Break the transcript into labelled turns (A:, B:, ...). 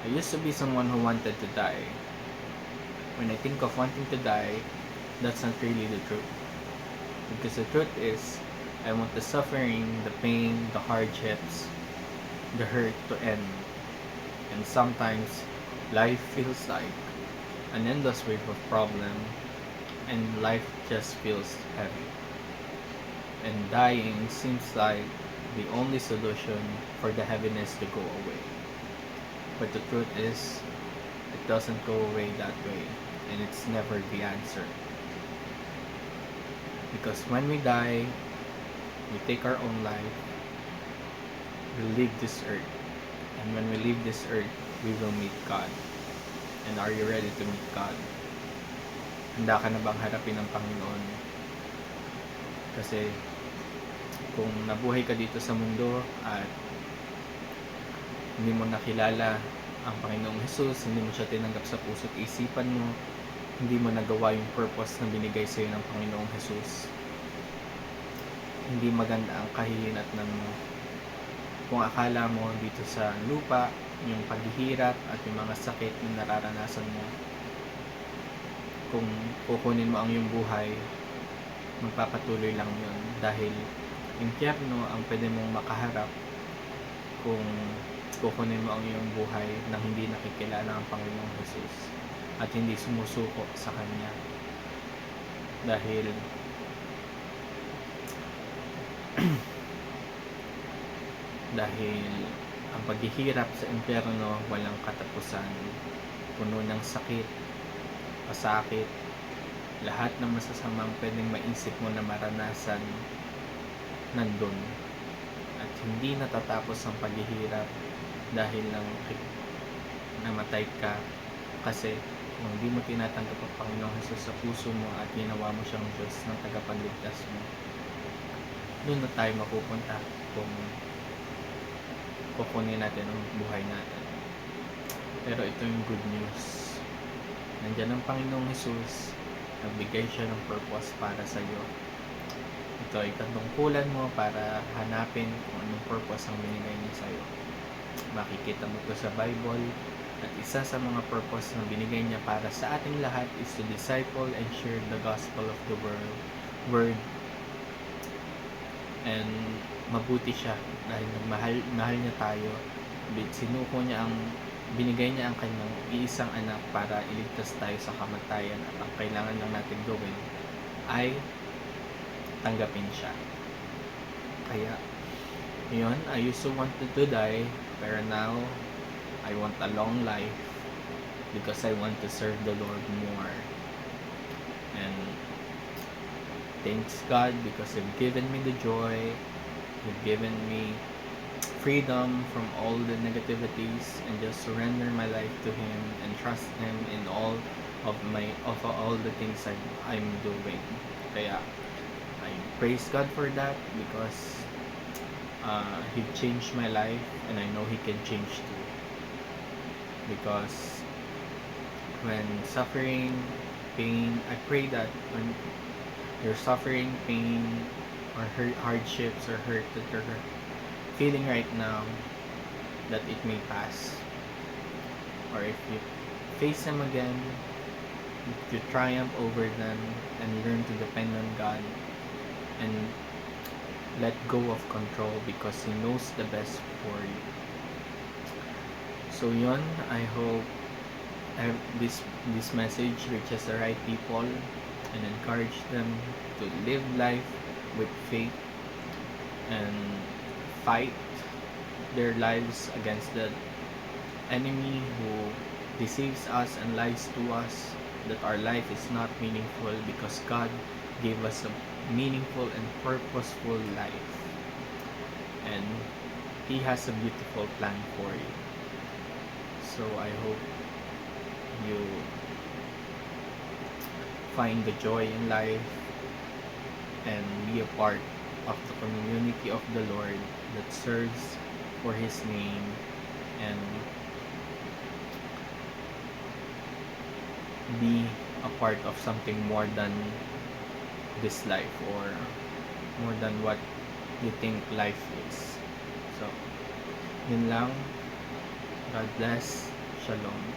A: I used to be someone who wanted to die. When I think of wanting to die, that's not really the truth. Because the truth is, I want the suffering, the pain, the hardships, the hurt to end. And sometimes, life feels like an endless wave of problem, and life just feels heavy. And dying seems like the only solution for the heaviness to go away. But the truth is, it doesn't go away that way, and it's never the answer. Because when we die, we take our own life, we leave this earth. And when we leave this earth, we will meet God. And are you ready to meet God? Handa ka na bang harapin ng Panginoon? Kasi kung nabuhay ka dito sa mundo at hindi mo nakilala ang Panginoong Jesus, hindi mo siya tinanggap sa puso't isipan mo, hindi mo nagawa yung purpose na binigay sa'yo ng Panginoong Jesus, hindi maganda ang kahihinatnan mo. Kung akala mo dito sa lupa, yung paghihirap at yung mga sakit na nararanasan mo, kung kukunin mo ang iyong buhay, magpapatuloy lang yun. Dahil impyerno ang pwede mong makaharap kung kukunin mo ang iyong buhay nang hindi nakikilala ang Panginoong Jesus at hindi sumusuko sa Kanya. Dahil ang paghihirap sa impyerno walang katapusan, puno ng sakit, pasakit, lahat ng masasamang pwedeng maisip mo na maranasan nandun. At hindi natatapos ang paghihirap dahil lang namatay ka kasi kung hindi mo tinatanggap ang Panginoong Jesus sa puso mo at ginawa mo siyang Diyos ng tagapagligtas mo, doon na tayo mapupunta kung kukunin natin ang buhay natin. Pero ito yung good news. Nandiyan ang Panginoong Jesus, nagbigay siya ng purpose para sa iyo. Ito ay katungkulan mo para hanapin kung anong purpose ang binigay niya sa iyo. Makikita mo ito sa Bible, at isa sa mga purpose na binigay niya para sa ating lahat is to disciple and share the gospel of the word. And mabuti siya dahil mahal niya tayo. Binigay niya ang kanyang iisang anak para iligtas tayo sa kamatayan, at ang kailangan lang natin gawin ay tanggapin siya. Kaya yun, I used to want to die, pero now I want a long life because I want to serve the Lord more. And thanks God because you've given me the joy, you've given me freedom from all the negativities, and just surrender my life to Him and trust Him in all of all the things I'm doing. Kaya I praise God for that because He changed my life, and I know He can change too. Because when suffering, pain, I pray that when you're suffering, pain, or hardships or hurt that you're feeling right now, that it may pass. Or if you face them again, you triumph over them and learn to depend on God and let go of control because He knows the best for you. So yun, I hope this message reaches the right people and encourage them to live life with faith and fight their lives against the enemy who deceives us and lies to us that our life is not meaningful, because God gave us a meaningful and purposeful life, and He has a beautiful plan for you. So I hope you find the joy in life and be a part of the community of the Lord that serves for His name and be a part of something more than this life or more than what you think life is. So, yun lang. God bless. Shalom.